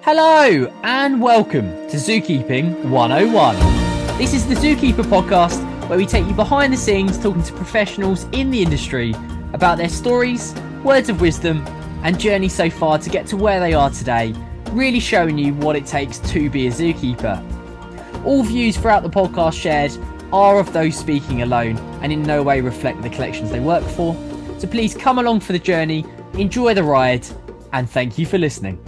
Hello and welcome to Zookeeping 101. This is the Zookeeper podcast where we take you behind the scenes talking to professionals in the industry about their stories, words of wisdom and journey so far to get to where they are today, really showing you what it takes to be a zookeeper. All views throughout the podcast shared are of those speaking alone and in no way reflect the collections they work for. So please come along for the journey, enjoy the ride and thank you for listening.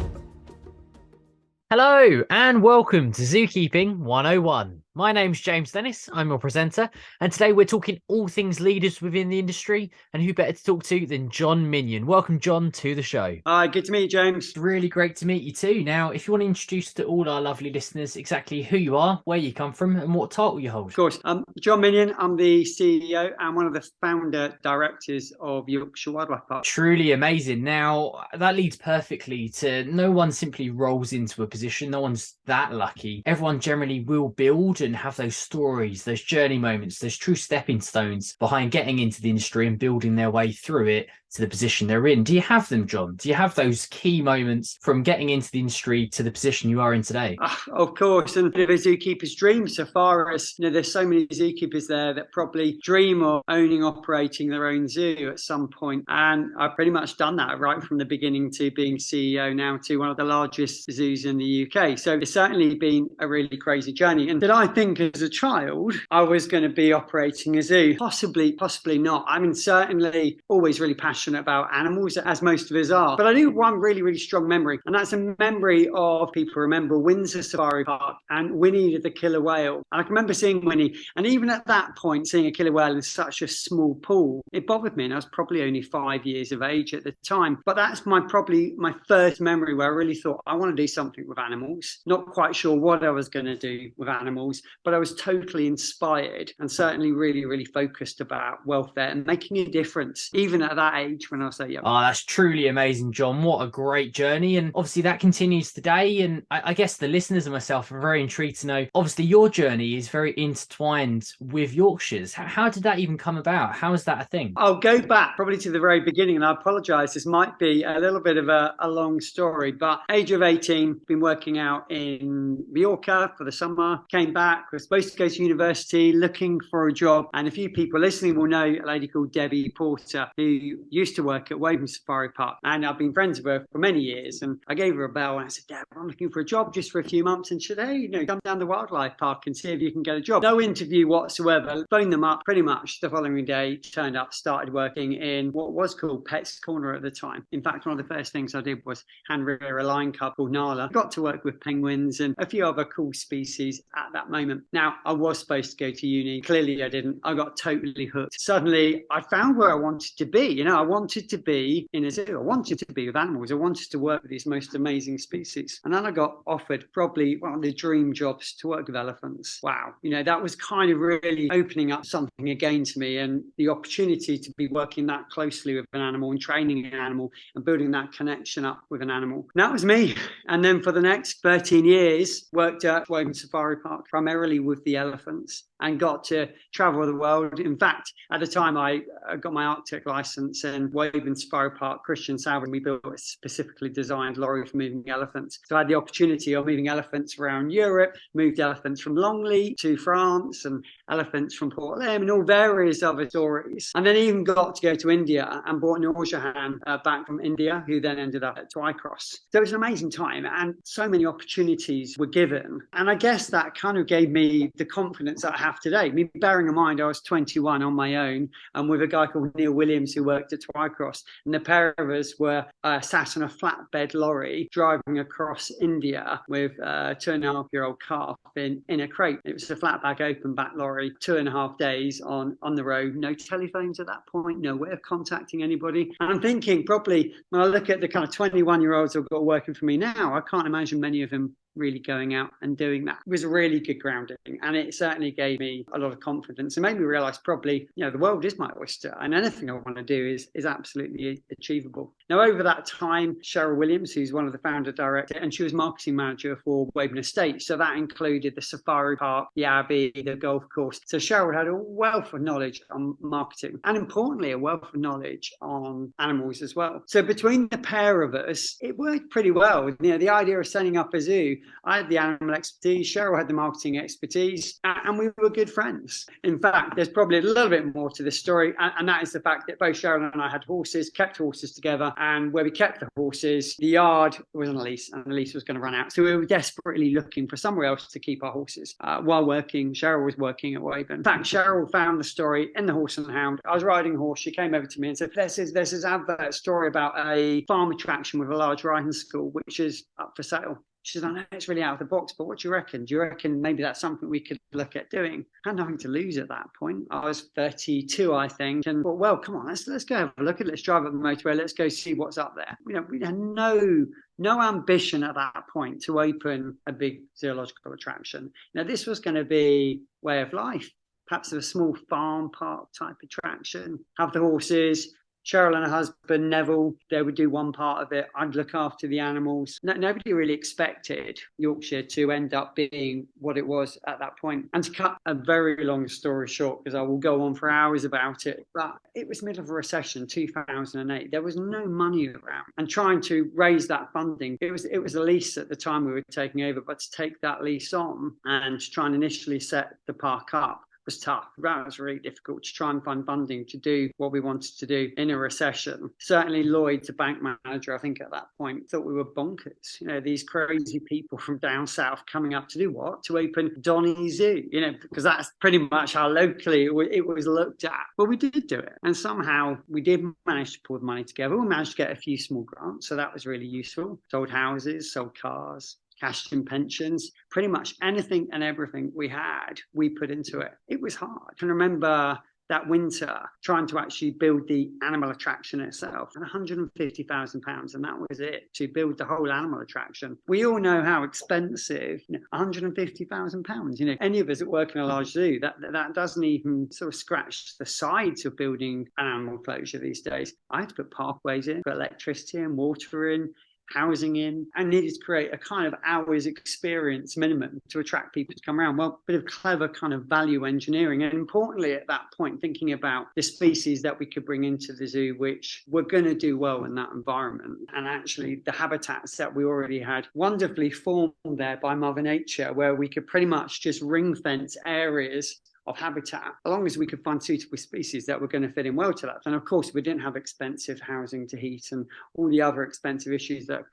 Hello and welcome to Zookeeping 101. My name's James Dennis, I'm your presenter, and today we're talking all things leaders within the industry, and who better to talk to than John Minion. Welcome, John, to the show. Hi, good to meet you, James. Really great to meet you too. Now, if you want to introduce to all our lovely listeners exactly who you are, where you come from, and what title you hold. Of course. John Minion, I'm the CEO and one of the founder directors of Yorkshire Wildlife Park. Truly amazing. Now, that leads perfectly to no one simply rolls into a position. No one's that lucky. Everyone generally will build and have those stories, those journey moments, those true stepping stones behind getting into the industry and building their way through it to the position they're in. Do you have them, John? Do you have those key moments from getting into the industry to the position you are in today? Of course, and a bit of a zookeeper's dream so far as, there's so many zookeepers there that probably dream of owning, operating their own zoo at some point. And I've pretty much done that right from the beginning to being CEO now to one of the largest zoos in the UK. So it's certainly been a really crazy journey. And did I think as a child I was going to be operating a zoo? Possibly not. I mean, certainly always really passionate about animals, as most of us are. But I do have one really, really strong memory, and that's a memory of, people remember, Windsor Safari Park and Winnie the killer whale. And I can remember seeing Winnie, and even at that point, seeing a killer whale in such a small pool, it bothered me, and I was probably only 5 years of age at the time. But that's probably my first memory where I really thought, I want to do something with animals. Not quite sure what I was going to do with animals, but I was totally inspired and certainly really, really focused about welfare and making a difference, even at that age when I was so young. Oh, that's truly amazing, John. What a great journey. And obviously that continues today. And I guess the listeners and myself are very intrigued to know, obviously your journey is very intertwined with Yorkshire's. How did that even come about? How is that a thing? I'll go back probably to the very beginning, and I apologise, this might be a little bit of a long story, but age of 18, been working out in Mallorca for the summer, came back, was supposed to go to university, looking for a job, and a few people listening will know a lady called Debbie Porter, who used to work at Woburn Safari Park, and I've been friends with her for many years. And I gave her a bell and I said, Deb, I'm looking for a job just for a few months, and should I, come down the wildlife park and see if you can get a job. No interview whatsoever. Phoned them up pretty much the following day, turned up, started working in what was called Pets Corner at the time. In fact, one of the first things I did was hand rear a lion cub called Nala. Got to work with penguins and a few other cool species at that moment. Now, I was supposed to go to uni. Clearly I didn't. I got totally hooked. Suddenly I found where I wanted to be. I wanted to be in a zoo. I wanted to be with animals. I wanted to work with these most amazing species. And then I got offered probably one of the dream jobs to work with elephants. Wow. That was kind of really opening up something again to me, and the opportunity to be working that closely with an animal and training an animal and building that connection up with an animal. And that was me. And then for the next 13 years, worked at Woburn Safari Park, primarily with the elephants, and got to travel the world. In fact, at the time I got my Arctic license, and Woburn Safari Park, Christian Salvin, we built a specifically designed lorry for moving elephants. So I had the opportunity of moving elephants around Europe, moved elephants from Longley to France, and elephants from Port Lim, and all various other stories. And then even got to go to India and brought Noor Jahan back from India, who then ended up at Twycross. So it was an amazing time, and so many opportunities were given. And I guess that kind of gave me the confidence that I have today. Bearing in mind, I was 21 on my own, and with a guy called Neil Williams who worked at Twycross, and the pair of us were sat on a flatbed lorry driving across India with a 2.5-year-old calf in a crate. It was a flat back, open back lorry, 2.5 days on the road, no telephones at that point, no way of contacting anybody. And I'm thinking, probably when I look at the kind of 21-year-olds who've got working for me now, I can't imagine many of them really going out and doing that. It was a really good grounding, and it certainly gave me a lot of confidence and made me realize probably, the world is my oyster, and anything I want to do is absolutely achievable. Now, over that time, Cheryl Williams, who's one of the founder director, and she was marketing manager for Waveney Estate. So that included the safari park, the Abbey, the golf course. So Cheryl had a wealth of knowledge on marketing, and importantly, a wealth of knowledge on animals as well. So between the pair of us, it worked pretty well. The idea of setting up a zoo, I had the animal expertise, Cheryl had the marketing expertise, and we were good friends. In fact, there's probably a little bit more to this story, and that is the fact that both Cheryl and I had horses, kept horses together, and where we kept the horses, the yard was on a lease, and the lease was going to run out. So we were desperately looking for somewhere else to keep our horses while working. Cheryl was working at Waven. In fact, Cheryl found the story in the Horse and Hound. I was riding a horse. She came over to me and said, there's this advert story about a farm attraction with a large riding school, which is up for sale. She said, I know it's really out of the box, but what do you reckon? Do you reckon maybe that's something we could look at doing? I had nothing to lose at that point. I was 32, I think, and thought, well, come on, let's go have a look at it. Let's drive up the motorway. Let's go see what's up there. We had no ambition at that point to open a big zoological attraction. This was going to be way of life, perhaps a small farm park type attraction, have the horses. Cheryl and her husband, Neville, they would do one part of it. I'd look after the animals. Nobody really expected Yorkshire to end up being what it was at that point. And to cut a very long story short, because I will go on for hours about it, but it was middle of a recession, 2008. There was no money around. And trying to raise that funding, it was a lease at the time we were taking over, but to take that lease on and to try and initially set the park up was tough. That was really difficult to try and find funding to do what we wanted to do in a recession. Certainly Lloyd, the bank manager, I think at that point thought we were bonkers. These crazy people from down south coming up to do what? To open Donny Zoo, because that's pretty much how locally it was looked at. But we did do it. And somehow we did manage to pull the money together. We managed to get a few small grants. So that was really useful. Sold houses, sold cars, cashed in pensions, pretty much anything and everything we had, we put into it. It was hard. I can remember that winter trying to actually build the animal attraction itself, and £150,000, and that was it, to build the whole animal attraction. We all know how expensive £150,000. Any of us that work in a large zoo, that doesn't even sort of scratch the sides of building an animal enclosure these days. I had to put pathways in, put electricity and water in, housing in, and needed to create a kind of hours experience minimum to attract people to come around. Well, a bit of clever kind of value engineering, and importantly at that point thinking about the species that we could bring into the zoo which were going to do well in that environment, and actually the habitats that we already had wonderfully formed there by Mother Nature, where we could pretty much just ring fence areas of habitat, as long as we could find suitable species that were going to fit in well to that. And of course, we didn't have expensive housing to heat and all the other expensive issues that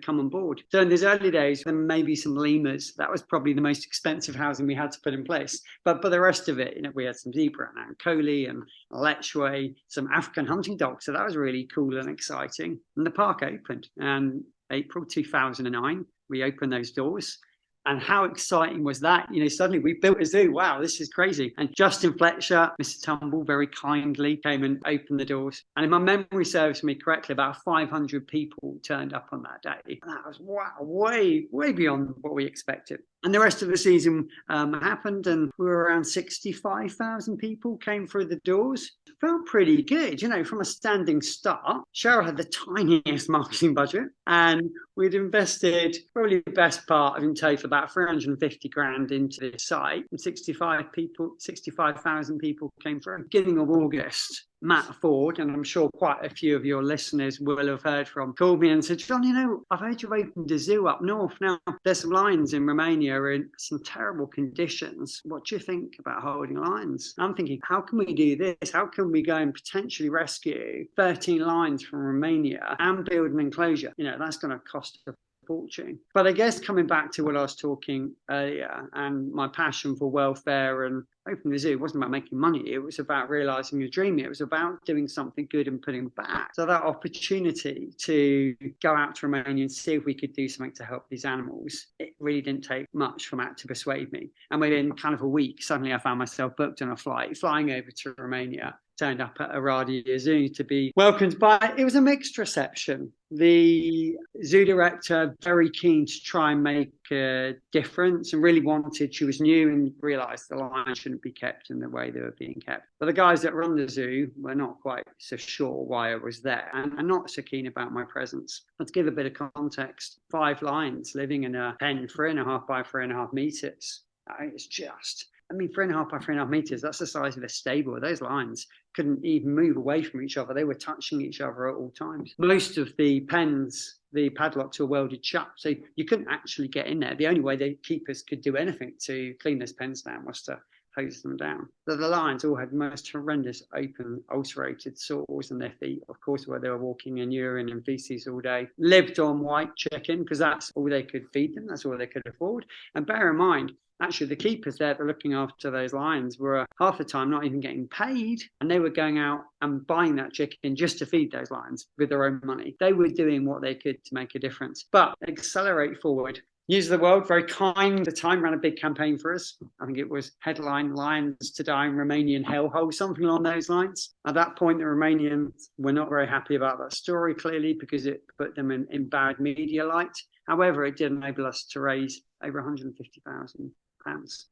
come on board. So in those early days, there may be some lemurs. That was probably the most expensive housing we had to put in place. But the rest of it, we had some zebra and Ankole and Lechwe, some African hunting dogs. So that was really cool and exciting. And the park opened in April 2009. We opened those doors. And how exciting was that? Suddenly we built a zoo. Wow, this is crazy. And Justin Fletcher, Mr. Tumble, very kindly came and opened the doors. And if my memory serves me correctly, about 500 people turned up on that day. And that was, wow, way beyond what we expected. And the rest of the season happened, and we were around 65,000 people came through the doors. It felt pretty good, from a standing start. Cheryl had the tiniest marketing budget, and we'd invested probably the best part of in total about 350 grand into this site. And 65,000 people came through. Beginning of August, Matt Ford, and I'm sure quite a few of your listeners will have heard from, called me and said, John, I've heard you've opened a zoo up north. Now, there's some lions in Romania in some terrible conditions. What do you think about holding lions? And I'm thinking, how can we do this? How can we go and potentially rescue 13 lions from Romania and build an enclosure? That's going to cost a fortune. But I guess coming back to what I was talking earlier and my passion for welfare and opening the zoo, it wasn't about making money. It was about realizing a dream. It was about doing something good and putting back. So that opportunity to go out to Romania and see if we could do something to help these animals, it really didn't take much for Matt to persuade me. And within kind of a week, suddenly I found myself booked on a flight, flying over to Romania, turned up at Aradia Zoo to be welcomed by, it was a mixed reception. The zoo director, very keen to try and make a difference and really wanted, she was new and realised the lions shouldn't be kept in the way they were being kept. But the guys that run the zoo were not quite so sure why I was there and not so keen about my presence. But to give a bit of context, 5 lions living in a pen 3.5 by 3.5 metres. It's just, 3.5 by 3.5 meters, that's the size of a stable. Those lions couldn't even move away from each other. They were touching each other at all times. Most of the pens, the padlocks were welded shut, so you couldn't actually get in there. The only way the keepers could do anything to clean those pens down was to hose them down. So the lions all had most horrendous open ulcerated sores on their feet, of course, where they were walking in urine and feces all day. Lived on white chicken because that's all they could feed them, that's all they could afford. And bear in mind, actually, the keepers there that were looking after those lions were half the time not even getting paid, and they were going out and buying that chicken just to feed those lions with their own money. They were doing what they could to make a difference. But accelerate forward. News of the World, very kind at the time, ran a big campaign for us. I think it was headline, Lions to Die in Romanian hellhole, something along those lines. At that point, the Romanians were not very happy about that story, clearly, because it put them in bad media light. However, it did enable us to raise over £150,000.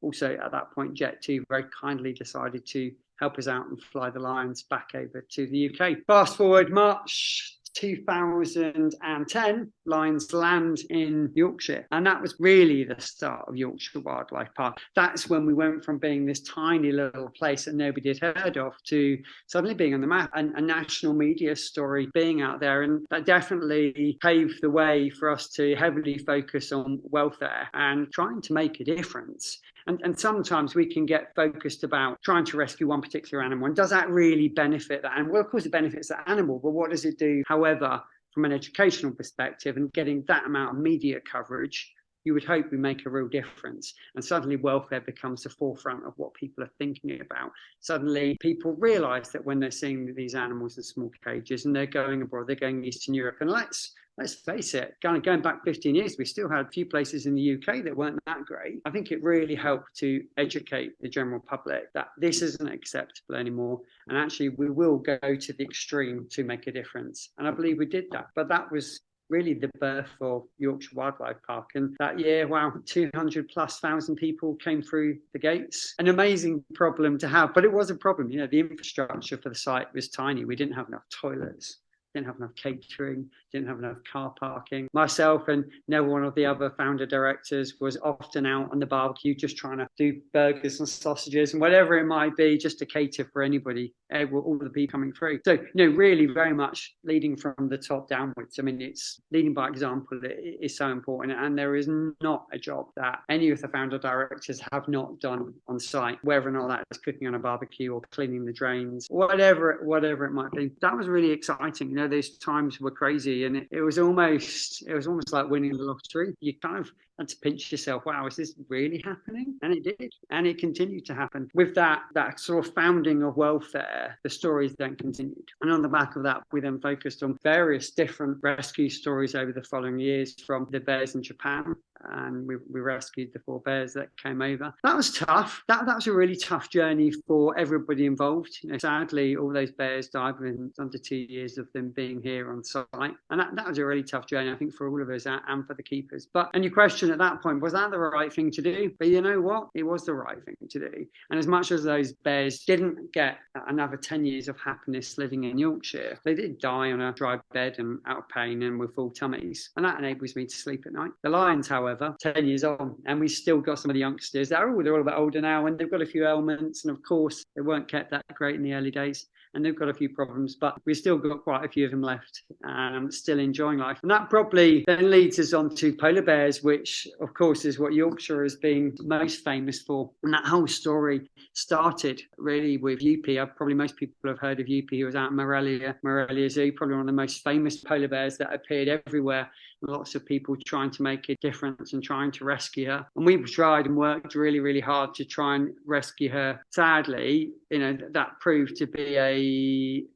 Also, at that point, Jet2 very kindly decided to help us out and fly the lions back over to the UK. Fast forward March 2010, lions land in Yorkshire. And that was really the start of Yorkshire Wildlife Park. That's when we went from being this tiny little place that nobody had heard of to suddenly being on the map and a national media story being out there. And that definitely paved the way for us to heavily focus on welfare and trying to make a difference. And sometimes we can get focused about trying to rescue one particular animal. And does that really benefit that animal? Well, of course, it benefits that animal, but what does it do? However, from an educational perspective and getting that amount of media coverage, you would hope we make a real difference. And suddenly welfare becomes the forefront of what people are thinking about. Suddenly people realise that when they're seeing these animals in small cages and they're going abroad, they're going Eastern Europe. And let's face it, going back 15 years, we still had a few places in the UK that weren't that great. I think it really helped to educate the general public that this isn't acceptable anymore. And actually, we will go to the extreme to make a difference. And I believe we did that. But that was really the birth of Yorkshire Wildlife Park. And that year, 200,000+ people came through the gates. An amazing problem to have, but it was a problem. The infrastructure for the site was tiny. We didn't have enough toilets. Didn't have enough catering, didn't have enough car parking. Myself and one of the other founder directors was often out on the barbecue just trying to do burgers and sausages and whatever it might be just to cater for anybody, all the people coming through. So, really very much leading from the top downwards. It's leading by example. It is so important. And there is not a job that any of the founder directors have not done on site, whether or not that is cooking on a barbecue or cleaning the drains, whatever it might be. That was really exciting. Those times were crazy, and it was almost like winning the lottery. You kind of had to pinch yourself. Wow, is this really happening? And it did, and it continued to happen. With that sort of founding of welfare, the stories then continued, and on the back of that, we then focused on various different rescue stories over the following years, from the bears in Japan. And we rescued the 4 bears that came over. That was tough. That was a really tough journey for everybody involved. Sadly, all those bears died within under 2 years of them being here on site. And that was a really tough journey, I think, for all of us and for the keepers. And your question at that point, was that the right thing to do? But you know what? It was the right thing to do. And as much as those bears didn't get another 10 years of happiness living in Yorkshire, they did die on a dry bed and out of pain and with full tummies. And that enables me to sleep at night. The lions, however, 10 years on, and we still got some of the youngsters. They're all a bit older now, and they've got a few ailments, and of course they weren't kept that great in the early days, and they've got a few problems, but we've still got quite a few of them left and still enjoying life. And that probably then leads us on to polar bears, which of course is what Yorkshire has been most famous for. And that whole story started really with Youppi. Probably most people have heard of Youppi, who was out in Morelia Zoo, probably one of the most famous polar bears that appeared everywhere. Lots of people trying to make a difference and trying to rescue her. And we've tried and worked really, really hard to try and rescue her. Sadly, that proved to be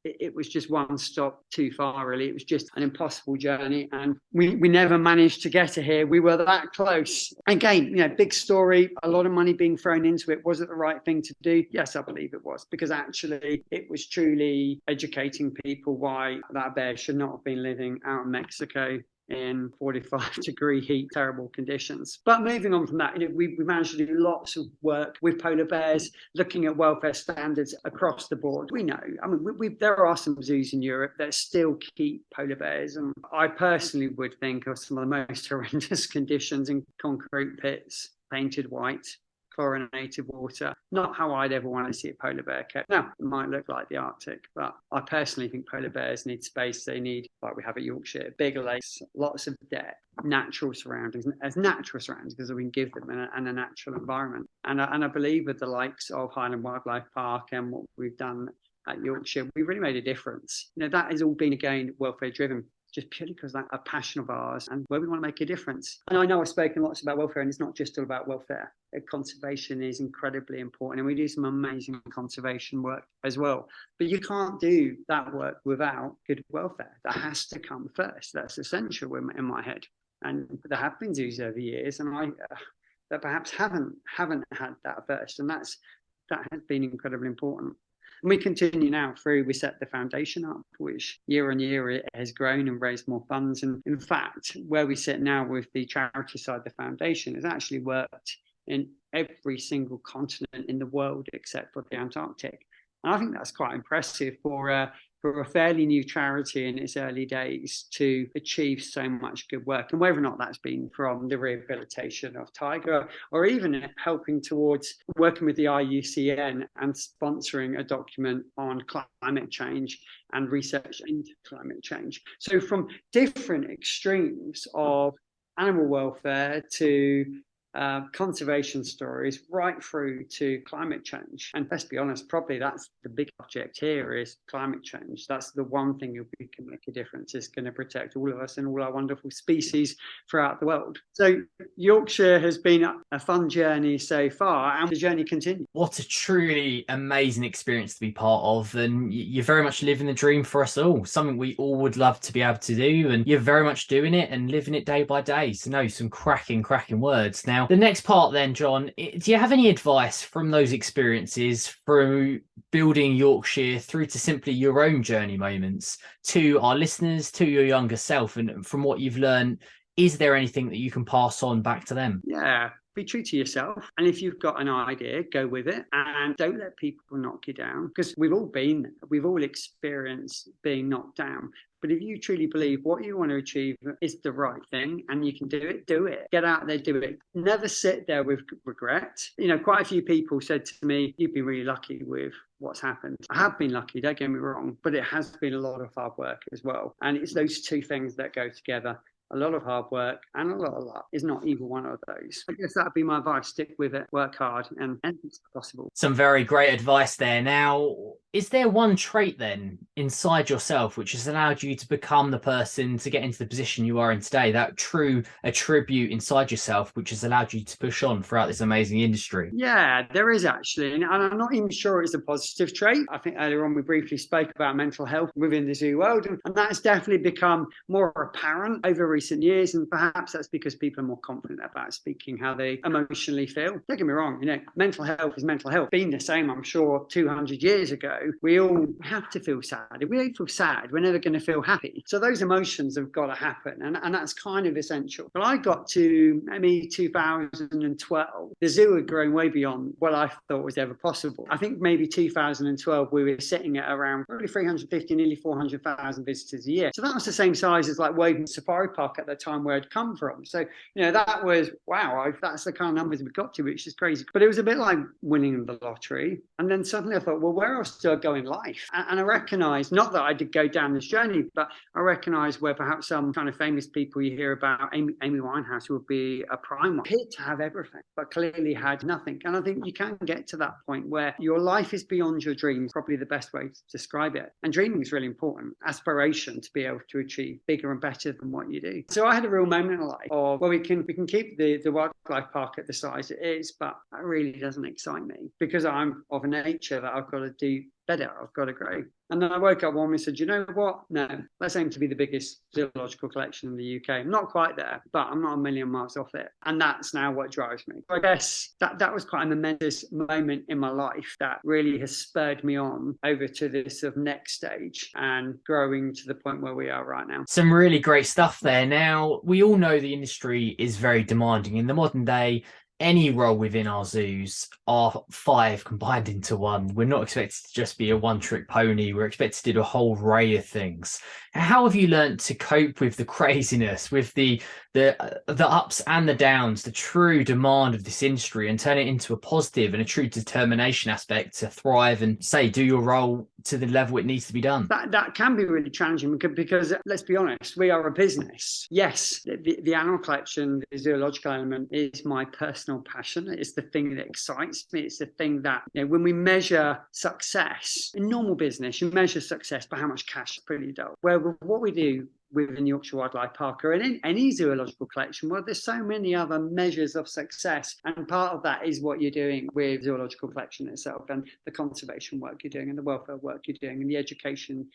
it was just one stop too far, really. It was just an impossible journey, and we never managed to get to here. We were that close. Again, big story, a lot of money being thrown into it. Was it the right thing to do? Yes, I believe it was, because actually it was truly educating people why that bear should not have been living out in Mexico in 45-degree heat, terrible conditions. But moving on from that, we managed to do lots of work with polar bears, looking at welfare standards across the board. We know, there are some zoos in Europe that still keep polar bears, and I personally would think of some of the most horrendous conditions in concrete pits, painted white, chlorinated water. Not how I'd ever want to see a polar bear kept. Now, it might look like the Arctic, but I personally think polar bears need space. They need, like we have at Yorkshire, bigger lakes, lots of depth, natural surroundings, as natural surroundings as we can give them, and a natural environment. And I believe with the likes of Highland Wildlife Park and what we've done at Yorkshire, we really made a difference. That has all been, again, welfare driven, just purely because that's a passion of ours and where we want to make a difference. And I know I've spoken lots about welfare, and it's not just all about welfare. Conservation is incredibly important, and we do some amazing conservation work as well. But you can't do that work without good welfare. That has to come first. That's essential in my head. And there have been zoos over years, and that perhaps haven't had that first, and that has been incredibly important. And we continue now through, we set the foundation up, which year on year it has grown and raised more funds. And in fact, where we sit now with the charity side of the foundation has actually worked in every single continent in the world except for the Antarctic. And I think that's quite impressive for a fairly new charity in its early days to achieve so much good work. And whether or not that's been from the rehabilitation of tiger, or even helping towards working with the IUCN and sponsoring a document on climate change and research into climate change. So from different extremes of animal welfare to conservation stories right through to climate change. And let's be honest, probably that's the big object here, is climate change. That's the one thing if we can make a difference, is going to protect all of us and all our wonderful species throughout the world. So Yorkshire has been a fun journey so far, and the journey continues. What a truly amazing experience to be part of, and you're very much living the dream for us all, something we all would love to be able to do, and you're very much doing it and living it day by day. So no, some cracking words. Now, the next part then, John, do you have any advice from those experiences through building Yorkshire through to simply your own journey moments to our listeners, to your younger self, and from what you've learned, is there anything that you can pass on back to them? Yeah. Be true to yourself. And if you've got an idea, go with it, and don't let people knock you down, because we've all been there. We've all experienced being knocked down. But if you truly believe what you want to achieve is the right thing and you can do it, do it. Get out there, do it. Never sit there with regret. Quite a few people said to me, you've been really lucky with what's happened. I have been lucky, don't get me wrong, but it has been a lot of hard work as well. And it's those two things that go together. A lot of hard work and a lot of luck is not either one of those. I guess that'd be my advice. Stick with it, work hard, and it's possible. Some very great advice there. Now, is there one trait then inside yourself which has allowed you to become the person to get into the position you are in today, that true attribute inside yourself which has allowed you to push on throughout this amazing industry? Yeah, there is actually, and I'm not even sure it's a positive trait. I think earlier on we briefly spoke about mental health within the zoo world, and that's definitely become more apparent over recent years, and perhaps that's because people are more confident about speaking how they emotionally feel. Don't get me wrong, mental health is mental health. Been the same, I'm sure, 200 years ago. We all have to feel sad. If we don't feel sad, we're never going to feel happy. So those emotions have got to happen, and that's kind of essential. But I got to maybe 2012, the zoo had grown way beyond what I thought was ever possible. I think maybe 2012 we were sitting at around probably 350, nearly 400,000 visitors a year. So that was the same size as like Woden Safari Park at the time where I'd come from. So that was wow, that's the kind of numbers we got to, which is crazy. But it was a bit like winning the lottery. And then suddenly I thought, well, where else do I go in life? And I recognized, not that I did go down this journey, but I recognized where perhaps some kind of famous people you hear about, Amy Winehouse would be a prime one, appeared to have everything but clearly had nothing. And I think you can get to that point where your life is beyond your dreams, probably the best way to describe it. And dreaming is really important, aspiration to be able to achieve bigger and better than what you do. So I had a real moment in life of, well, we can keep the wildlife park at the size it is, but that really doesn't excite me because I'm of a nature that I've got to do better. I've got to grow. And then I woke up one morning and said, you know what? No, let's aim to be the biggest zoological collection in the UK. I'm not quite there, but I'm not a million miles off it. And that's now what drives me. I guess that was quite a momentous moment in my life that really has spurred me on over to this sort of next stage and growing to the point where we are right now. Some really great stuff there. Now, we all know the industry is very demanding. In the modern day, any role within our zoos are 5 combined into one. We're not expected to just be a one-trick pony. We're expected to do a whole array of things. How have you learned to cope with the craziness, with the ups and the downs, the true demand of this industry, and turn it into a positive and a true determination aspect to thrive and say, do your role to the level it needs to be done? That can be really challenging because let's be honest, we are a business. Yes, the animal collection, the zoological element is my personal passion. It's the thing that excites me. It's the thing that, when we measure success in normal business, you measure success by how much cash is pretty dull. Where what we do within Yorkshire Wildlife Park or in any zoological collection, well, there's so many other measures of success, and part of that is what you're doing with zoological collection itself, and the conservation work you're doing, and the welfare work you're doing, and the education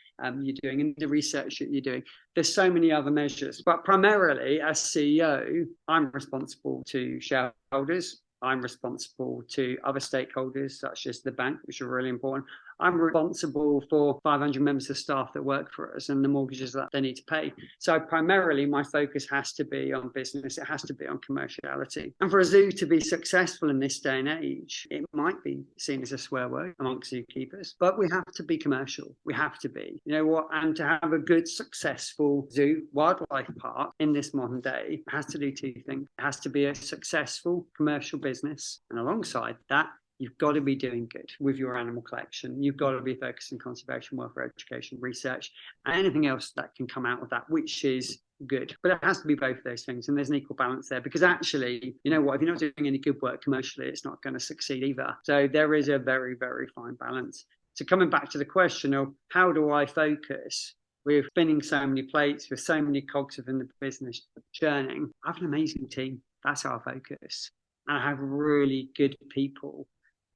you're doing, and the research that you're doing. There's so many other measures, but primarily as CEO, I'm responsible to shareholders. I'm responsible to other stakeholders, such as the bank, which are really important. I'm responsible for 500 members of staff that work for us and the mortgages that they need to pay. So primarily my focus has to be on business. It has to be on commerciality. And for a zoo to be successful in this day and age, it might be seen as a swear word amongst zookeepers, but we have to be commercial. We have to be, and to have a good, successful zoo wildlife park in this modern day, it has to do 2 things. It has to be a successful commercial business. And alongside that, you've got to be doing good with your animal collection. You've got to be focused on conservation, welfare, education, research, and anything else that can come out of that, which is good. But it has to be both of those things, and there's an equal balance there, because actually, if you're not doing any good work commercially, it's not going to succeed either. So there is a very, very fine balance. So coming back to the question of how do I focus with spinning so many plates, with so many cogs within the business churning, I have an amazing team. That's our focus. And I have really good people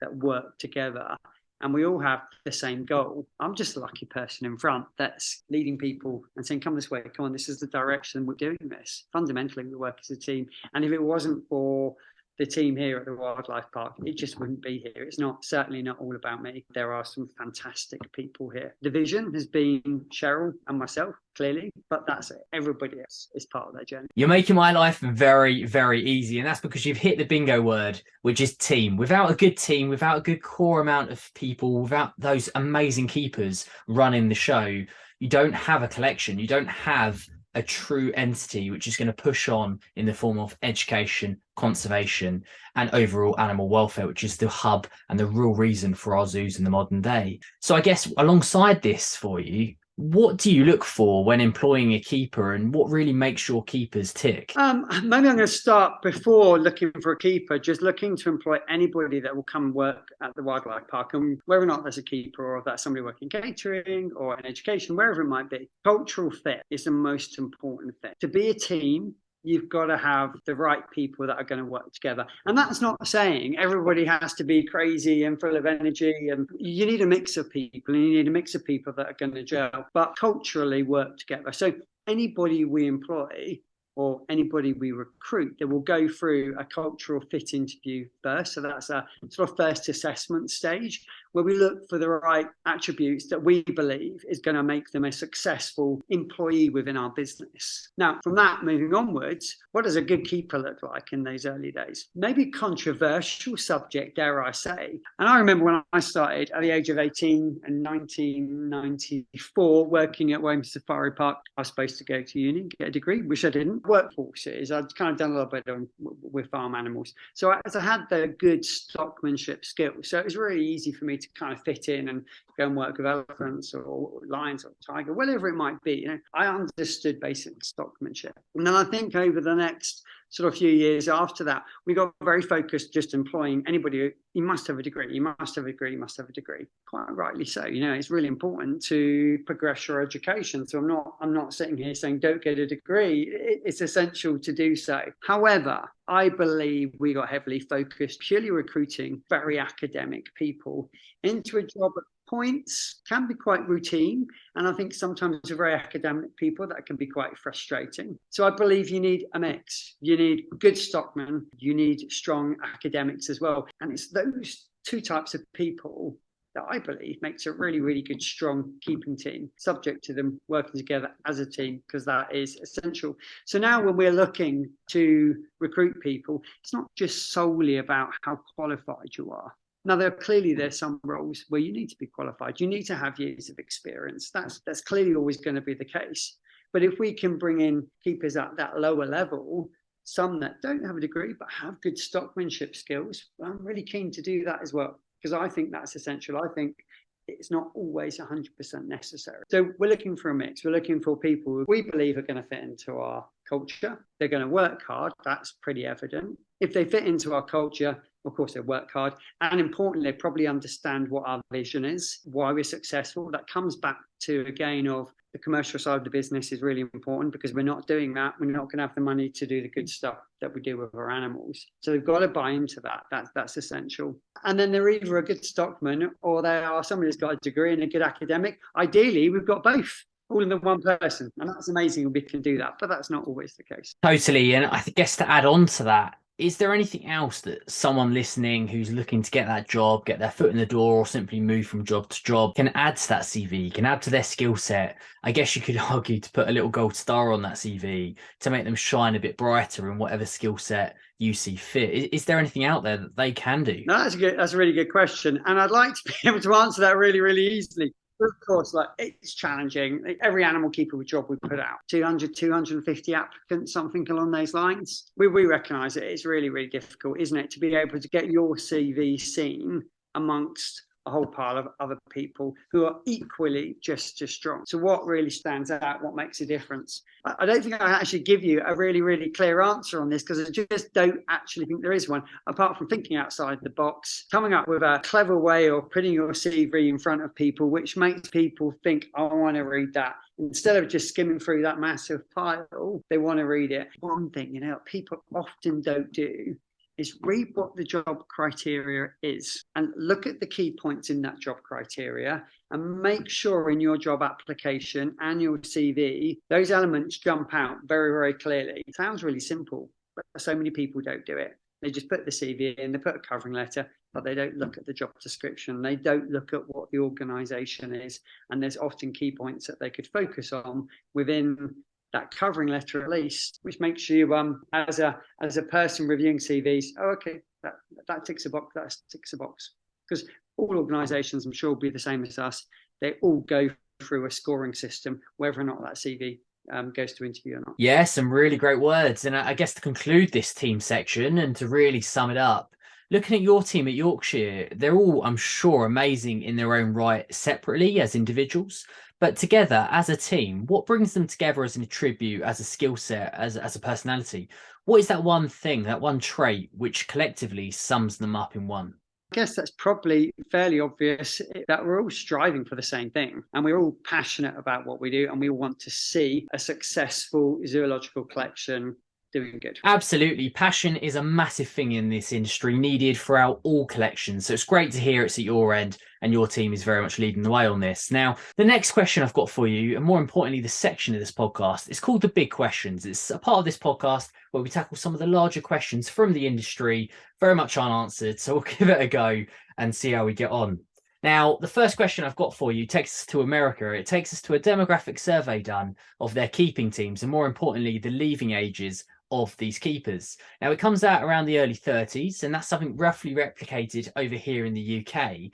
that work together, and we all have the same goal. I'm just a lucky person in front that's leading people and saying, come this way, come on, this is the direction we're doing this. Fundamentally, we work as a team. And if it wasn't for the team here at the Wildlife Park, it just wouldn't be here. It's certainly not all about me. There are some fantastic people here. The vision has been Cheryl and myself, clearly, but that's it. Everybody else is part of that journey. You're making my life very, very easy, and that's because you've hit the bingo word, which is team. Without a good team, without a good core amount of people, without those amazing keepers running the show, you don't have a collection. You don't have a true entity which is going to push on in the form of education, conservation, and overall animal welfare, which is the hub and the real reason for our zoos in the modern day. So I guess alongside this for you, what do you look for when employing a keeper, and what really makes your keepers tick? Maybe I'm going to start before looking for a keeper, just looking to employ anybody that will come and work at the Wildlife Park, and whether or not there's a keeper or if that's somebody working catering or in education, wherever it might be. Cultural fit is the most important thing. To be a team, you've got to have the right people that are going to work together. And that's not saying everybody has to be crazy and full of energy. And you need a mix of people, and you need a mix of people that are going to gel, but culturally work together. So anybody we employ or anybody we recruit, they will go through a cultural fit interview first. So that's a sort of first assessment stage where we look for the right attributes that we believe is going to make them a successful employee within our business. Now, from that, moving onwards, what does a good keeper look like in those early days? Maybe controversial subject, dare I say. And I remember when I started at the age of 18 in 1994, working at Womerton Safari Park. I was supposed to go to uni, get a degree, which I didn't. Workforces, I'd kind of done a little bit with farm animals. So I had the good stockmanship skills. So it was really easy for me to kind of fit in and go and work with elephants or lions or tiger, whatever it might be. I understood basic stockmanship. And then I think over the next sort of few years after that, we got very focused just employing anybody. You must have a degree, you must have a degree, you must have a degree. Quite rightly so. It's really important to progress your education. So I'm not sitting here saying don't get a degree. It's essential to do so. However, I believe we got heavily focused, purely recruiting very academic people into a job at points can be quite routine. And I think sometimes for very academic people, that can be quite frustrating. So I believe you need a mix. You need good stockmen, you need strong academics as well. And it's those two types of people that I believe makes a really, really good, strong keeping team, subject to them working together as a team, because that is essential. So now when we're looking to recruit people, it's not just solely about how qualified you are. Now, there's some roles where you need to be qualified. You need to have years of experience. That's clearly always going to be the case. But if we can bring in keepers at that lower level, some that don't have a degree but have good stockmanship skills, well, I'm really keen to do that as well, because I think that's essential. I think it's not always 100% necessary. So we're looking for a mix. We're looking for people who we believe are going to fit into our culture. They're going to work hard. That's pretty evident. If they fit into our culture, of course, they work hard. And importantly, they probably understand what our vision is, why we're successful. That comes back to, again, of the commercial side of the business is really important, because we're not doing that. We're not going to have the money to do the good stuff that we do with our animals. So they've got to buy into that. That's essential. And then they're either a good stockman or they are somebody who's got a degree and a good academic. Ideally, we've got both, all in the one person. And that's amazing we can do that, but that's not always the case. Totally. And I guess to add on to that, is there anything else that someone listening who's looking to get that job, get their foot in the door, or simply move from job to job can add to that CV, can add to their skill set? I guess you could argue to put a little gold star on that CV to make them shine a bit brighter in whatever skill set you see fit. Is there anything out there that they can do? No, that's a really good question. And I'd like to be able to answer that really, really easily. Of course, it's challenging. Every animal keeper job we put out, 200, 250 applicants, something along those lines. We recognise it. It's really, really difficult, isn't it, to be able to get your CV seen amongst a whole pile of other people who are equally just as strong. So what really stands out? What makes a difference? I don't think I actually give you a really, really clear answer on this, because I just don't actually think there is one, apart from thinking outside the box, coming up with a clever way of putting your CV in front of people, which makes people think, I want to read that. Instead of just skimming through that massive pile, they want to read it. One thing, people often don't do is read what the job criteria is and look at the key points in that job criteria and make sure in your job application and your CV, those elements jump out very, very clearly. It sounds really simple, but so many people don't do it. They just put the CV in, they put a covering letter, but they don't look at the job description. They don't look at what the organisation is. And there's often key points that they could focus on within that covering letter at least, which makes you as a person reviewing CVs, that ticks a box, that ticks a box. Because all organisations, I'm sure, will be the same as us. They all go through a scoring system, whether or not that CV goes to interview or not. Yeah, some really great words. And I guess to conclude this team section and to really sum it up, looking at your team at Yorkshire, they're all, I'm sure, amazing in their own right separately as individuals. But together as a team, what brings them together as an attribute, as a skill set, as a personality? What is that one thing, that one trait which collectively sums them up in one? I guess that's probably fairly obvious, that we're all striving for the same thing and we're all passionate about what we do and we all want to see a successful zoological collection doing good. Absolutely. Passion is a massive thing in this industry, needed throughout all collections. So it's great to hear it's at your end and your team is very much leading the way on this. Now, the next question I've got for you, and more importantly, the section of this podcast, is called The Big Questions. It's a part of this podcast where we tackle some of the larger questions from the industry, very much unanswered. So we'll give it a go and see how we get on. Now, the first question I've got for you takes us to America. It takes us to a demographic survey done of their keeping teams and, more importantly, the leaving ages of these keepers. Now, it comes out around the early 30s, and that's something roughly replicated over here in the UK.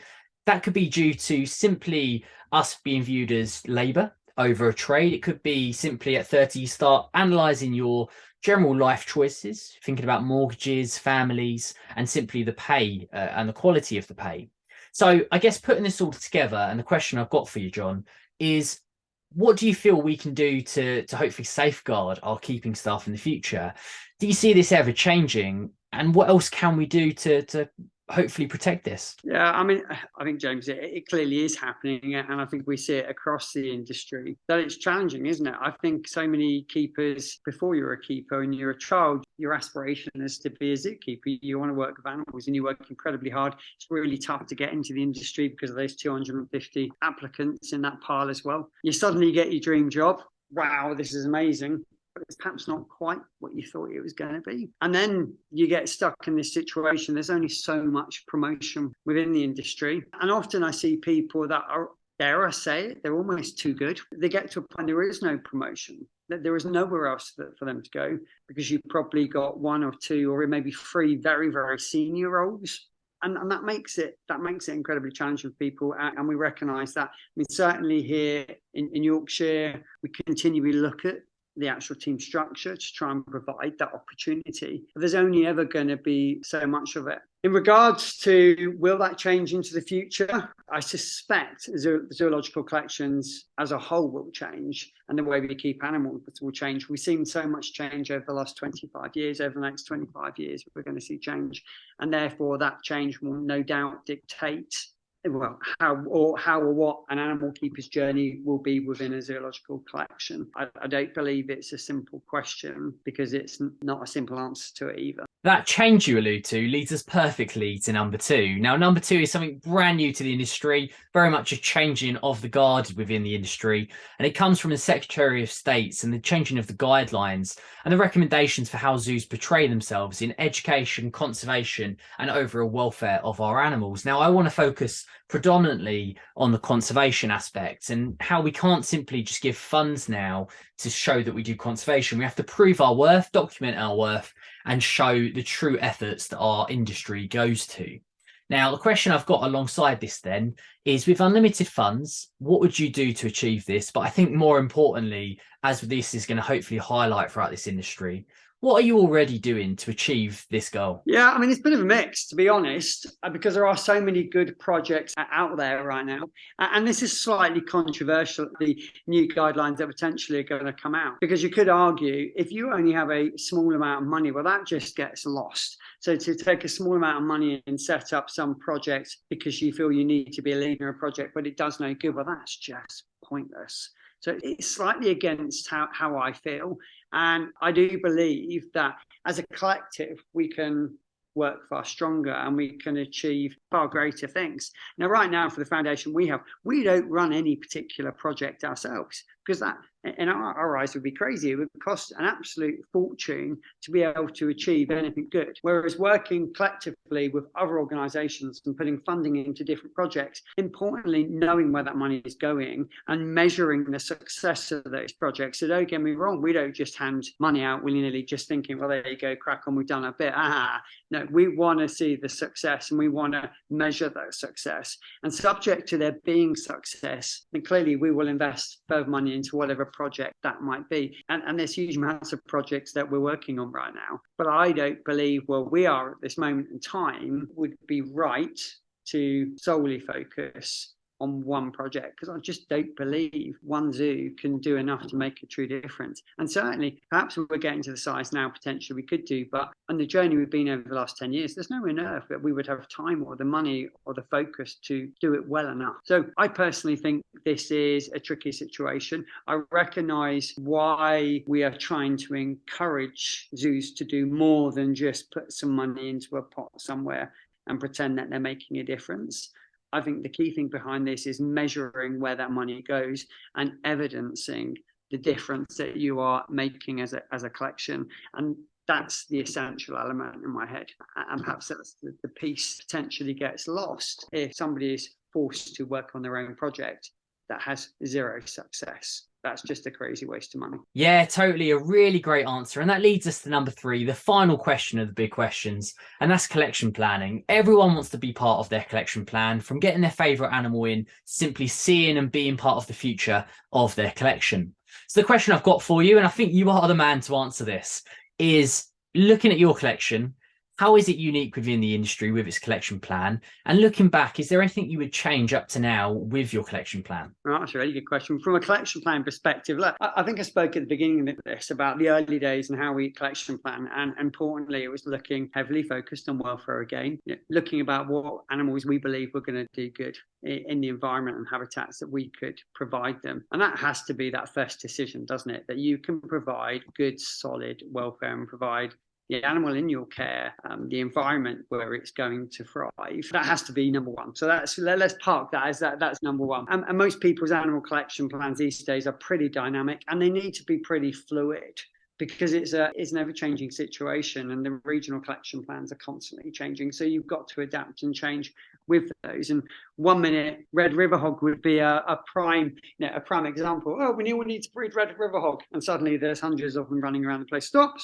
That could be due to simply us being viewed as labour over a trade. It could be simply at 30 you start analysing your general life choices, thinking about mortgages, families, and simply the pay and the quality of the pay. So I guess putting this all together, and the question I've got for you, John, is what do you feel we can do to hopefully safeguard our keeping staff in the future? Do you see this ever changing? And what else can we do to hopefully protect this? Yeah, I mean, I think, James, it clearly is happening, and I think we see it across the industry. That it's challenging, isn't it? I think so many keepers, before you're a keeper and you're a child, your aspiration is to be a zookeeper. You want to work with animals and you work incredibly hard. It's really tough to get into the industry because of those 250 applicants in that pile as well. You suddenly get your dream job. Wow, this is amazing. But it's perhaps not quite what you thought it was going to be. And then you get stuck in this situation. There's only so much promotion within the industry. And often I see people that are, dare I say it, they're almost too good. They get to a point there is no promotion, that there is nowhere else for them to go, because you've probably got one or two or maybe three very, very senior roles. And that makes it incredibly challenging for people, and we recognise that. I mean, certainly here in Yorkshire, we continually look at the actual team structure to try and provide that opportunity. But there's only ever going to be so much of it. In regards to will that change into the future, I suspect zoological collections as a whole will change, and the way we keep animals will change. We've seen so much change over the last 25 years. Over the next 25 years, we're going to see change, and therefore that change will no doubt dictate how or what an animal keeper's journey will be within a zoological collection. I don't believe it's a simple question, because it's not a simple answer to it either. That change you allude to leads us perfectly to number two. Now, number two is something brand new to the industry, very much a changing of the guard within the industry. And it comes from the Secretary of State's and the changing of the guidelines and the recommendations for how zoos portray themselves in education, conservation, and overall welfare of our animals. Now, I want to focus predominantly on the conservation aspects and how we can't simply just give funds now to show that we do conservation. We have to prove our worth, document our worth, and show the true efforts that our industry goes to. Now, the question I've got alongside this then is, with unlimited funds, what would you do to achieve this? But I think more importantly, as this is going to hopefully highlight throughout this industry, what are you already doing to achieve this goal? Yeah, I mean, it's a bit of a mix, to be honest, because there are so many good projects out there right now. And this is slightly controversial, the new guidelines that potentially are going to come out, because you could argue if you only have a small amount of money, well, that just gets lost. So to take a small amount of money and set up some project because you feel you need to be a leader of a project, but it does no good, well, that's just pointless. So it's slightly against how I feel. And I do believe that as a collective, we can work far stronger and we can achieve far greater things. Now, right now, for the foundation we don't run any particular project ourselves, because that, in our eyes, would be crazy. It would cost an absolute fortune to be able to achieve anything good. Whereas working collectively with other organisations and putting funding into different projects, importantly, knowing where that money is going and measuring the success of those projects. So don't get me wrong, we don't just hand money out willy-nilly, just thinking, well, there you go, crack on, we've done a bit. No, we want to see the success and we want to measure that success. And subject to there being success, then clearly we will invest further money into whatever project that might be. And there's huge amounts of projects that we're working on right now. But I don't believe where we are at this moment in time would be right to solely focus on one project, because I just don't believe one zoo can do enough to make a true difference. And certainly, perhaps we're getting to the size now, potentially we could do, but on the journey we've been over the last 10 years, there's nowhere on earth that we would have time or the money or the focus to do it well enough. So I personally think this is a tricky situation. I recognise why we are trying to encourage zoos to do more than just put some money into a pot somewhere and pretend that they're making a difference. I think the key thing behind this is measuring where that money goes and evidencing the difference that you are making as a collection. And that's the essential element in my head. And perhaps that's the piece potentially gets lost if somebody is forced to work on their own project that has zero success. That's just a crazy waste of money. Yeah, totally. A really great answer. And that leads us to number three, the final question of the big questions, and that's collection planning. Everyone wants to be part of their collection plan, from getting their favourite animal in, simply seeing and being part of the future of their collection. So the question I've got for you, and I think you are the man to answer this, is looking at your collection, How is it unique within the industry with its collection plan? And looking back, is there anything you would change up to now with your collection plan? Well, that's a really good question. From a collection plan perspective, look, I think I spoke at the beginning of this about the early days and how we collection plan. And importantly, it was looking heavily focused on welfare again, looking about what animals we believe were going to do good in the environment and habitats that we could provide them. And that has to be that first decision, doesn't it? That you can provide good, solid welfare and provide the animal in your care, the environment where it's going to thrive. That has to be number one. So let's park that as that's number one. And most people's animal collection plans these days are pretty dynamic, and they need to be pretty fluid, because it's an ever-changing situation, and the regional collection plans are constantly changing. So you've got to adapt and change with those. And 1 minute, red river hog would be a prime example. Oh, we need to breed red river hog, and suddenly there's hundreds of them running around the place. Stop.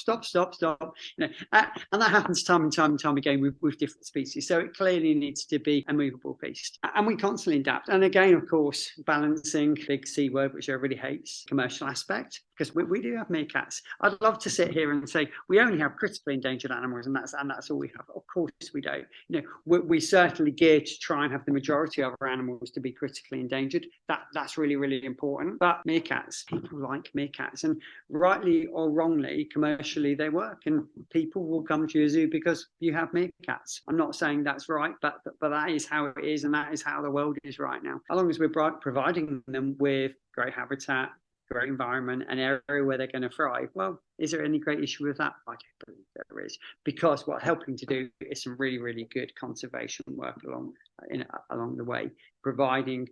And that happens time and time again with different species. So it clearly needs to be a movable feast, and we constantly adapt. And again, of course, balancing, big C word, which everybody hates, commercial aspect, because we do have meerkats. I'd love to sit here and say we only have critically endangered animals, and that's all we have. Of course we don't. We certainly gear to try and have the majority of our animals to be critically endangered. That's really, really important. But meerkats, people like meerkats, and rightly or wrongly, commercially they work, and people will come to your zoo because you have meerkats. I'm not saying that's right, but that is how it is, and that is how the world is right now. As long as we're providing them with great habitat, great environment, an area where they're going to thrive, well, is there any great issue with that? I don't believe there is, because what helping to do is some really, really good conservation work along the way, providing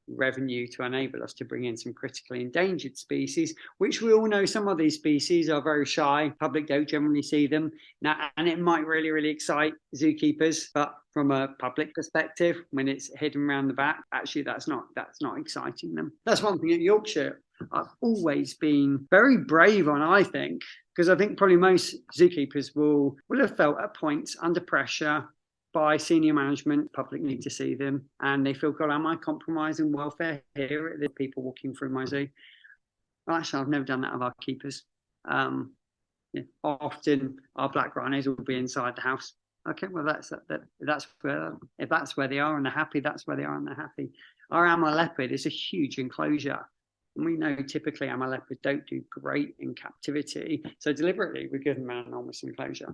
revenue to enable us to bring in some critically endangered species, which we all know some of these species are very shy. Public don't generally see them now, and it might really, really excite zookeepers, but from a public perspective, when it's hidden around the back, actually that's not exciting them. That's one thing at Yorkshire I've always been very brave on, I think, because I think probably most zookeepers will have felt at points under pressure by senior management. Public need to see them, and they feel, God, am I compromising welfare here at the people walking through my zoo? Well, actually, I've never done that with our keepers. Often our black rhinos will be inside the house. Okay, well, that's where, if that's where they are and they're happy, that's where they are and they're happy. Our Amur leopard is a huge enclosure. And we know typically Amur leopards don't do great in captivity. So deliberately, we give them an enormous enclosure.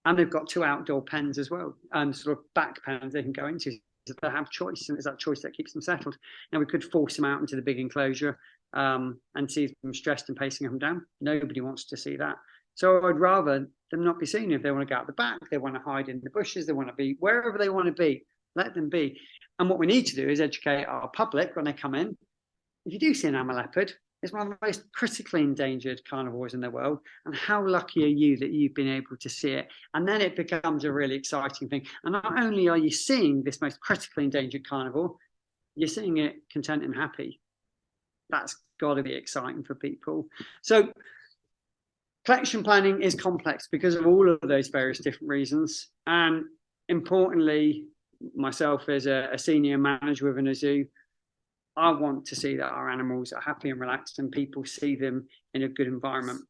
And they've got 2 outdoor pens as well, sort of back pens they can go into. So they have choice, and it's that choice that keeps them settled. Now, we could force them out into the big enclosure and see them stressed and pacing up and down. Nobody wants to see that. So I'd rather them not be seen. If they want to go out the back, they want to hide in the bushes, they want to be wherever they want to be, let them be. And what we need to do is educate our public when they come in. If you do see an Amur leopard, it's one of the most critically endangered carnivores in the world. And how lucky are you that you've been able to see it? And then it becomes a really exciting thing. And not only are you seeing this most critically endangered carnivore, you're seeing it content and happy. That's got to be exciting for people. So collection planning is complex because of all of those various different reasons. And importantly, myself as a senior manager within a zoo, I want to see that our animals are happy and relaxed and people see them in a good environment.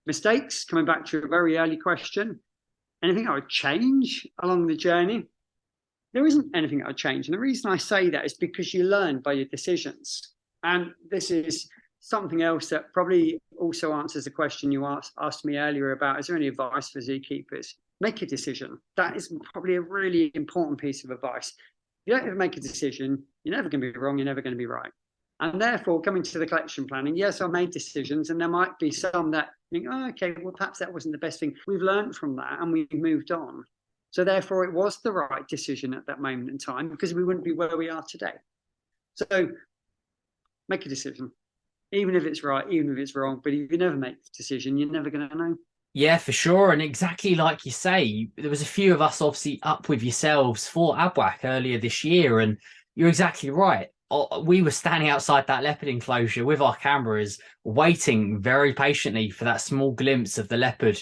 Mistakes, coming back to a very early question, anything I would change along the journey? There isn't anything I would change. And the reason I say that is because you learn by your decisions. And this is something else that probably also answers the question you asked me earlier about, is there any advice for zookeepers? Make a decision. That is probably a really important piece of advice. If you don't ever make a decision, you're never going to be wrong, you're never going to be right. And therefore, coming to the collection planning, yes, I made decisions, and there might be some that think, oh, okay, well, perhaps that wasn't the best thing. We've learned from that and we've moved on. So therefore, it was the right decision at that moment in time, because we wouldn't be where we are today. So make a decision, even if it's right, even if it's wrong. But if you never make the decision, you're never going to know. Yeah, for sure. And exactly like you say, there was a few of us obviously up with yourselves for ABWAC earlier this year. And you're exactly right. We were standing outside that leopard enclosure with our cameras, waiting very patiently for that small glimpse of the leopard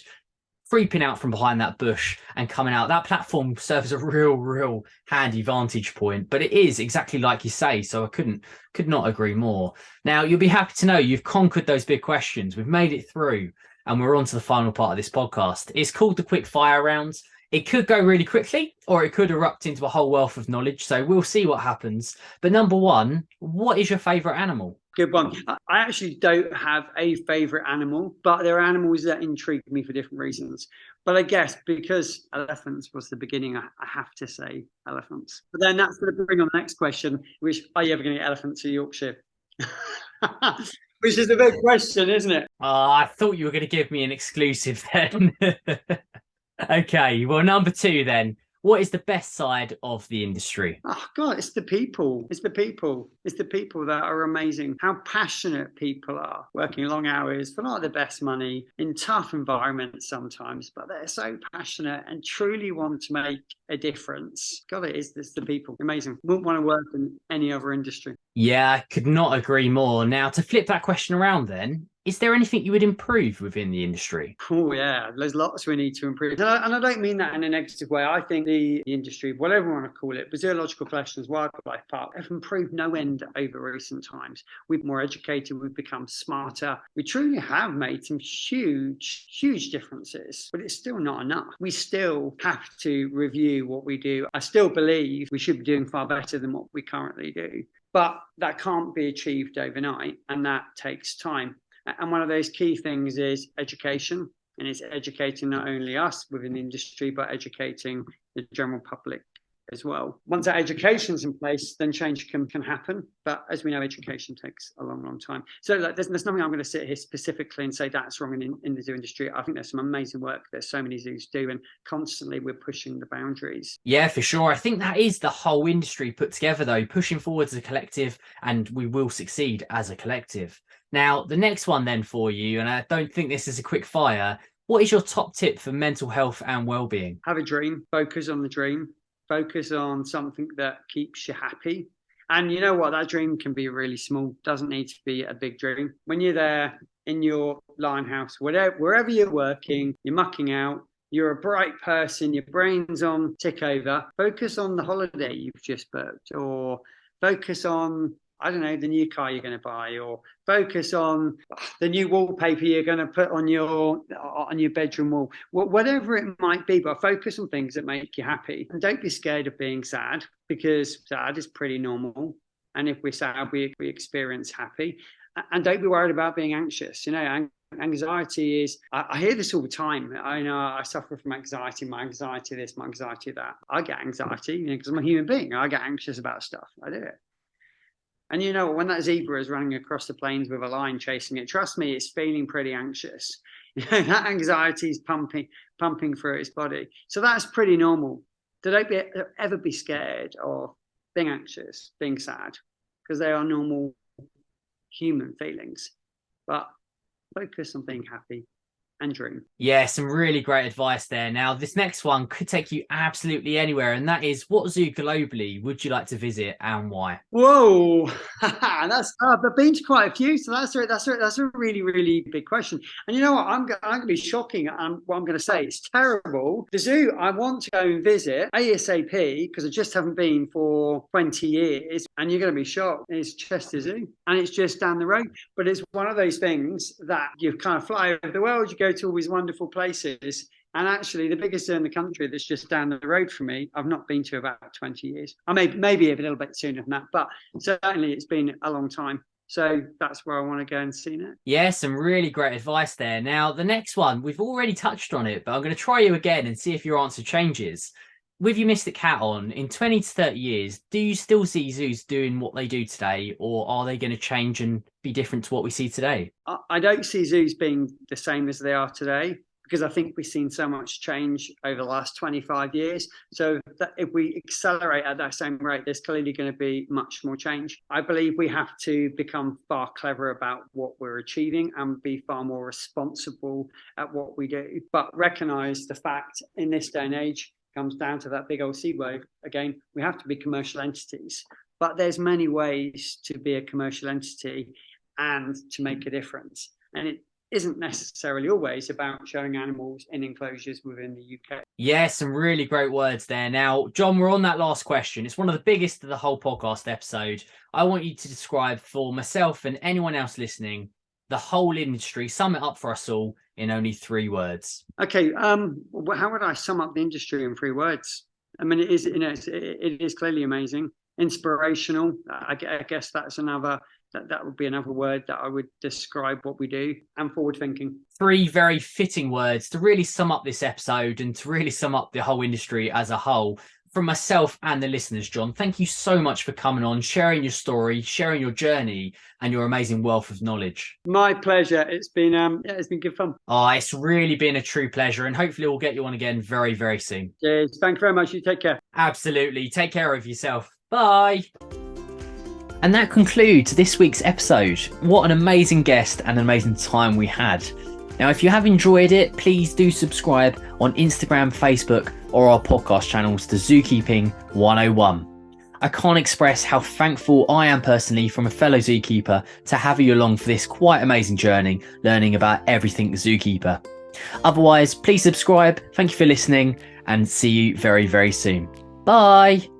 creeping out from behind that bush and coming out. That platform serves a real handy vantage point, but it is exactly like you say. So I could not agree more. Now, you'll be happy to know you've conquered those big questions. We've made it through and we're on to the final part of this podcast. It's called the quick fire rounds. It could go really quickly or it could erupt into a whole wealth of knowledge. So we'll see what happens. But number one, what is your favorite animal? Good one. I actually don't have a favorite animal, but there are animals that intrigue me for different reasons. But I guess because elephants was the beginning, I have to say elephants. But then that's going to bring on the next question, which are you ever going to get elephants to Yorkshire? Which is a big question, isn't it? I thought you were going to give me an exclusive then. Okay, well, number two then. What is the best side of the industry? Oh God, it's the people. It's the people. It's the people that are amazing. How passionate people are, working long hours for not the best money in tough environments sometimes, but they're so passionate and truly want to make a difference. God, it's the people. Amazing. Wouldn't want to work in any other industry. Yeah, I could not agree more. Now, to flip that question around then, is there anything you would improve within the industry? Oh, yeah, there's lots we need to improve. And I don't mean that in a negative way. I think the industry, whatever you want to call it, the zoological collections, wildlife park, have improved no end over recent times. We've more educated, we've become smarter. We truly have made some huge differences, but it's still not enough. We still have to review what we do. I still believe we should be doing far better than what we currently do. But that can't be achieved overnight, and that takes time. And one of those key things is education, and it's educating not only us within the industry, but educating the general public as well. Once that education's in place, then change can happen. But as we know, education takes a long time. So there's nothing I'm going to sit here specifically and say that's wrong in the zoo industry. I think there's some amazing work that so many zoos do, and constantly we're pushing the boundaries. Yeah, for sure. I think that is the whole industry put together, though, pushing forward as a collective, and we will succeed as a collective. Now, the next one then for you, and I don't think this is a quick fire, what is your top tip for mental health and well-being? Have a dream, focus on the dream, focus on something that keeps you happy. And you know what, that dream can be really small, doesn't need to be a big dream. When you're there in your lion house, wherever you're working, you're mucking out, you're a bright person, your brain's on tick over, focus on the holiday you've just booked, or focus on, I don't know, the new car you're going to buy, or focus on the new wallpaper you're going to put on your bedroom wall, whatever it might be. But focus on things that make you happy, and don't be scared of being sad, because sad is pretty normal. And if we're sad, we experience happy. And don't be worried about being anxious. You know, anxiety is, I hear this all the time. I know I suffer from anxiety, my anxiety this, my anxiety that. I get anxiety, because I'm a human being. I get anxious about stuff. I do it. And you know, when that zebra is running across the plains with a lion chasing it, trust me, it's feeling pretty anxious. You know, that anxiety is pumping through its body. So that's pretty normal. So don't ever be scared of being anxious, being sad, because they are normal human feelings. But focus on being happy and dream. Yeah, some really great advice there. Now, this next one could take you absolutely anywhere, and that is, what zoo globally would you like to visit and why? Whoa, that's I've been to quite a few, so that's a really big question. And you know what, I'm going to be shocking. What I'm going to say, it's terrible. The zoo I want to go and visit ASAP, because I just haven't been for 20 years, and you're going to be shocked. It's Chester Zoo, and it's just down the road. But it's one of those things that you kind of fly over the world, you go to all these wonderful places, and actually the biggest zoo in the country that's just down the road from me, I've not been to about 20 years. I maybe a little bit sooner than that, but certainly it's been a long time. So that's where I want to go and see it. Yeah, some really great advice there. Now, the next one, we've already touched on it, but I'm going to try you again and see if your answer changes. With your Mystic Cat on, in 20 to 30 years, do you still see zoos doing what they do today, or are they going to change and be different to what we see today? I don't see zoos being the same as they are today, because I think we've seen so much change over the last 25 years. So that if we accelerate at that same rate, there's clearly going to be much more change. I believe we have to become far cleverer about what we're achieving and be far more responsible at what we do. But recognise the fact in this day and age, comes down to that big old C word again, we have to be commercial entities. But there's many ways to be a commercial entity and to make a difference. And isn't necessarily always about showing animals in enclosures within the UK. Yeah, some really great words there. Now, John, we're on that last question. It's one of the biggest of the whole podcast episode. I want you to describe for myself and anyone else listening the whole industry, sum it up for us all in only 3 words. Okay, how would I sum up the industry in 3 words? I mean, it is clearly amazing, inspirational. I guess that's that would be another word that I would describe what we do, and forward thinking. 3 very fitting words to really sum up this episode and to really sum up the whole industry as a whole. From myself and the listeners, John, thank you so much for coming on, sharing your story, sharing your journey and your amazing wealth of knowledge. My pleasure. It's been good fun. Oh, it's really been a true pleasure, and hopefully we'll get you on again very, very soon. Cheers. Thank you very much. You take care. Absolutely. Take care of yourself. Bye. And that concludes this week's episode. What an amazing guest and an amazing time we had. Now, if you have enjoyed it, please do subscribe on Instagram, Facebook, or our podcast channels to Zookeeping 101. I can't express how thankful I am personally from a fellow zookeeper to have you along for this quite amazing journey, learning about everything zookeeper. Otherwise, please subscribe. Thank you for listening and see you very, very soon. Bye.